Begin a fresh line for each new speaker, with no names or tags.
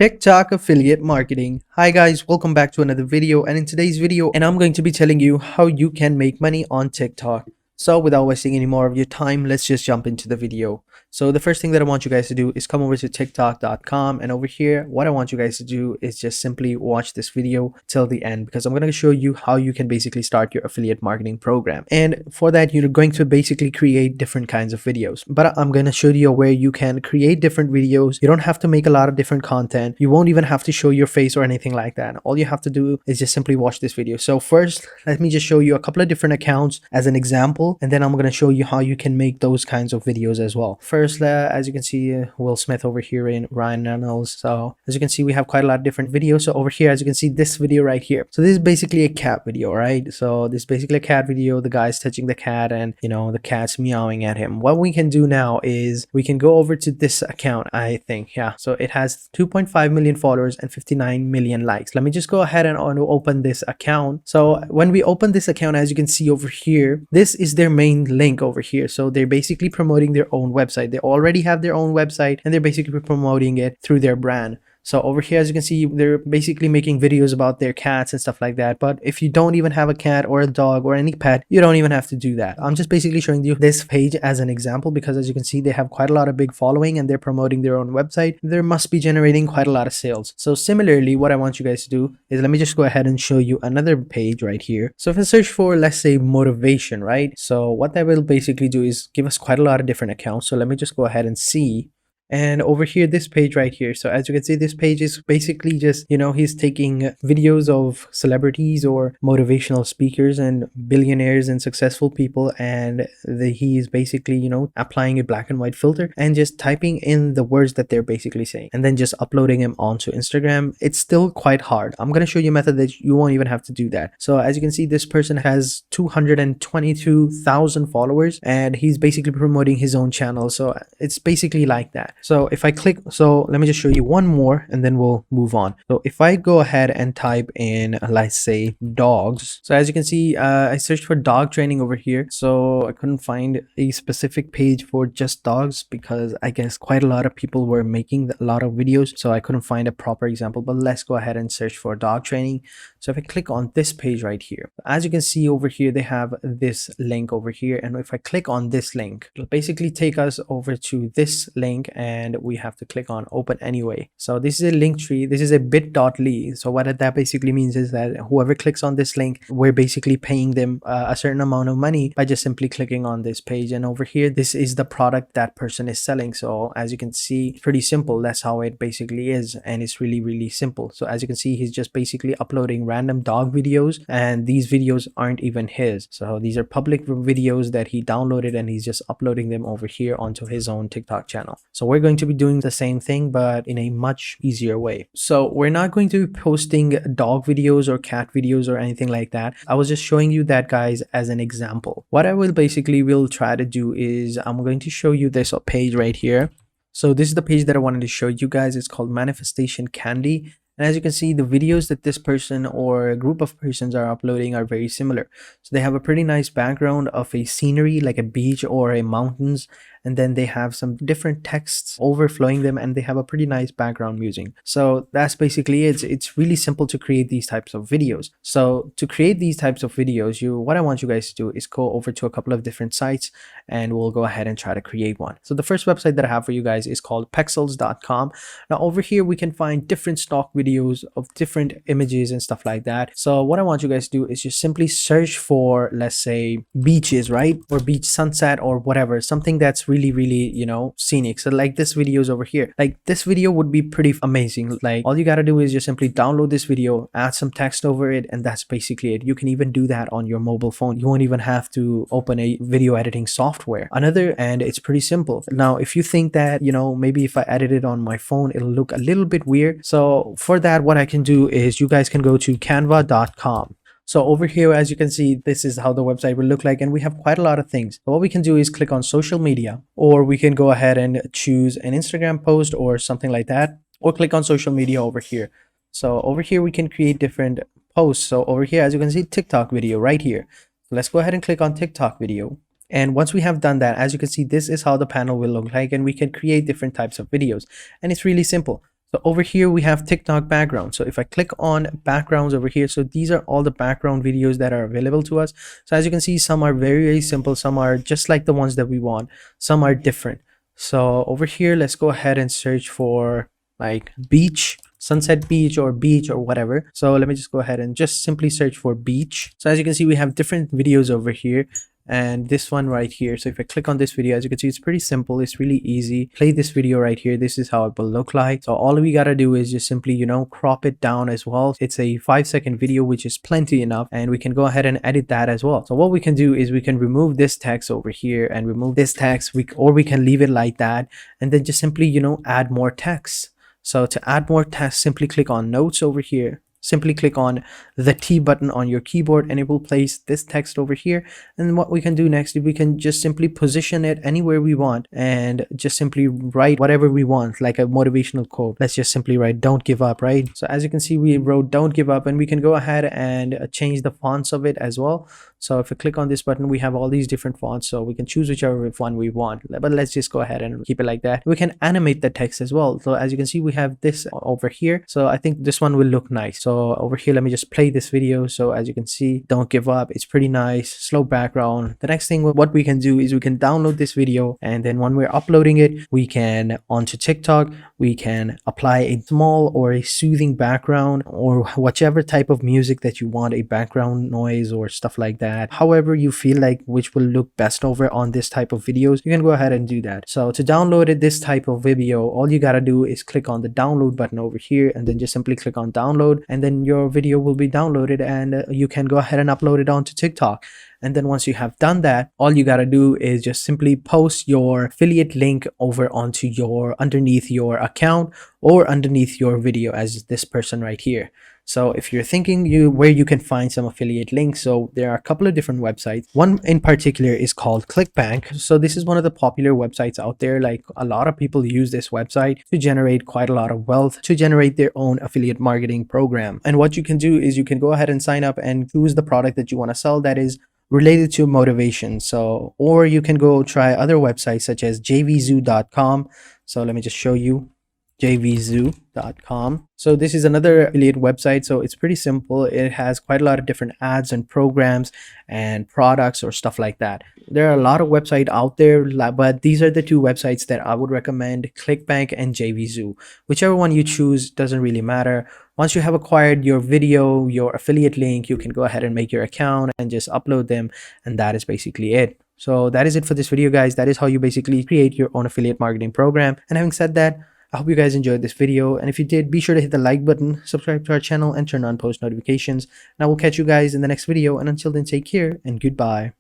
TikTok affiliate marketing. Hi guys, welcome back to another video, and in today's video I'm going to be telling you how you can make money on TikTok. So without wasting any more of your time, let's just jump into the video. So the first thing that I want you guys to do is come over to tiktok.com, and over here what I want you guys to do is just simply watch this video till the end, because I'm going to show you how you can basically start your affiliate marketing program. And for that, you're going to basically create different kinds of videos, but I'm going to show you where you can create different videos. You don't have to make a lot of different content. You won't even have to show your face or anything like that. All you have to do is just simply watch this video. So first, let me just show you a couple of different accounts as an example, and then I'm going to show you how you can make those kinds of videos as well. First, as you can see, Will Smith over here in Ryan Reynolds. So as you can see, we have quite a lot of different videos. So over here, as you can see, this video right here. So this is basically a cat video, right? So this is basically a cat video. The guy's touching the cat and, the cat's meowing at him. What we can do now is we can go over to this account, I think. Yeah. So it has 2.5 million followers and 59 million likes. Let me just go ahead and open this account. So when we open this account, as you can see over here, this is their main link over here. So they're basically promoting their own website. They already have their own website and they're basically promoting it through their brand. So over here, as you can see, they're basically making videos about their cats and stuff like that. But if you don't even have a cat or a dog or any pet, you don't even have to do that. I'm just basically showing you this page as an example, because as you can see, they have quite a lot of big following and they're promoting their own website. They must be generating quite a lot of sales. So similarly, what I want you guys to do is, let me just go ahead and show you another page right here. So if I search for, let's say, motivation, right? So what that will basically do is give us quite a lot of different accounts. So let me just go ahead and see. And over here, this page right here. So as you can see, this page is basically just, he's taking videos of celebrities or motivational speakers and billionaires and successful people. And he's basically, applying a black and white filter and just typing in the words that they're basically saying, and then just uploading them onto Instagram. It's still quite hard. I'm going to show you a method that you won't even have to do that. So as you can see, this person has 222,000 followers and he's basically promoting his own channel. So it's basically like that. So if I click, so let me just show you one more and then we'll move on. So if I go ahead and type in, let's say, dogs. So as you can see, I searched for dog training over here. So I couldn't find a specific page for just dogs, because I guess quite a lot of people were making a lot of videos. So I couldn't find a proper example, but let's go ahead and search for dog training. So if I click on this page right here, as you can see over here, they have this link over here. And if I click on this link, it'll basically take us over to this link, and we have to click on open anyway. So this is a link tree. This is a bit.ly. So what that basically means is that whoever clicks on this link, we're basically paying them a certain amount of money by just simply clicking on this page. And over here, this is the product that person is selling. So as you can see, pretty simple. That's how it basically is. And it's really, really simple. So as you can see, he's just basically uploading random dog videos, and these videos aren't even his. So these are public videos that he downloaded, and he's just uploading them over here onto his own TikTok channel. So we're going to be doing the same thing, but in a much easier way. So we're not going to be posting dog videos or cat videos or anything like that. I was just showing you that, guys, as an example. What I will try to do is, I'm going to show you this page right here. So this is the page that I wanted to show you guys. It's called Manifestation Candy. And as you can see, the videos that this person or a group of persons are uploading are very similar. So they have a pretty nice background of a scenery like a beach or a mountains. And then they have some different texts overflowing them, and they have a pretty nice background music. So that's basically it. It's really simple to create these types of videos. So to create these types of videos, what I want you guys to do is go over to a couple of different sites, and we'll go ahead and try to create one. So the first website that I have for you guys is called pexels.com. Now over here, we can find different stock videos of different images and stuff like that. So what I want you guys to do is just simply search for, let's say, beaches, right? Or beach sunset or whatever, something that's really, scenic. So like this video is over here. Like this video would be pretty amazing. Like all you got to do is just simply download this video, add some text over it, and that's basically it. You can even do that on your mobile phone. You won't even have to open a video editing software. And it's pretty simple. Now, if you think that, maybe if I edit it on my phone, it'll look a little bit weird. So for that, what I can do is you guys can go to canva.com. So over here, as you can see, this is how the website will look like, and we have quite a lot of things. So what we can do is click on social media, or we can go ahead and choose an Instagram post or something like that, or click on social media over here. So over here, we can create different posts. So over here, as you can see, TikTok video right here. Let's go ahead and click on TikTok video. And once we have done that, as you can see, this is how the panel will look like, and we can create different types of videos. And it's really simple. So over here we have TikTok background. So if I click on backgrounds over here, so these are all the background videos that are available to us. So as you can see, some are very, very simple, some are just like the ones that we want, some are different. So over here, let's go ahead and search for like beach, sunset beach or whatever. So let me just go ahead and just simply search for beach. So as you can see, we have different videos over here, and this one right here. So if I click on this video, as you can see, it's pretty simple, it's really easy. Play this video right here, this is how it will look like. So all we gotta do is just simply, you know, crop it down as well. It's a 5-second video, which is plenty enough, and we can go ahead and edit that as well. So what we can do is we can remove this text over here and remove this text, or we can leave it like that and then just simply, you know, add more text. So to add more text, simply click on notes over here. Simply click on the T button on your keyboard and it will place this text over here. And what we can do next is we can just simply position it anywhere we want and just simply write whatever we want, like a motivational quote. Let's just simply write "don't give up," right? So as you can see, we wrote "don't give up," and we can go ahead and change the fonts of it as well. So if I click on this button, we have all these different fonts, so we can choose whichever one we want, but let's just go ahead and keep it like that. We can animate the text as well. So as you can see, we have this over here, so I think this one will look nice. So over here, let me just play this video. So as you can see, "don't give up," it's pretty nice, slow background. The next thing what we can do is we can download this video, and then when we're uploading it, we can onto TikTok, we can apply a small or a soothing background or whichever type of music that you want, a background noise or stuff like that. However you feel like which will look best over on this type of videos, you can go ahead and do that. So to download it, this type of video, all you gotta do is click on the download button over here and then just simply click on download, and then your video will be downloaded and you can go ahead and upload it onto TikTok. And then once you have done that, all you gotta do is just simply post your affiliate link over onto your underneath your account or underneath your video, as this person right here. So if you're thinking where you can find some affiliate links, so there are a couple of different websites. One in particular is called ClickBank. So this is one of the popular websites out there. Like a lot of people use this website to generate quite a lot of wealth, to generate their own affiliate marketing program. And what you can do is you can go ahead and sign up and choose the product that you want to sell that is related to motivation. So, or you can go try other websites such as jvzoo.com. So let me just show you jvzoo.com. So this is another affiliate website. So it's pretty simple. It has quite a lot of different ads and programs and products or stuff like that. There are a lot of websites out there, but these are the two websites that I would recommend: ClickBank and jvzoo. Whichever one you choose doesn't really matter. Once you have acquired your video, your affiliate link, you can go ahead and make your account and just upload them, and that is basically it. So that is it for this video, guys. That is how you basically create your own affiliate marketing program. And having said that, I hope you guys enjoyed this video, and if you did, be sure to hit the like button, subscribe to our channel, and turn on post notifications. And I will catch you guys in the next video, and until then, take care and goodbye.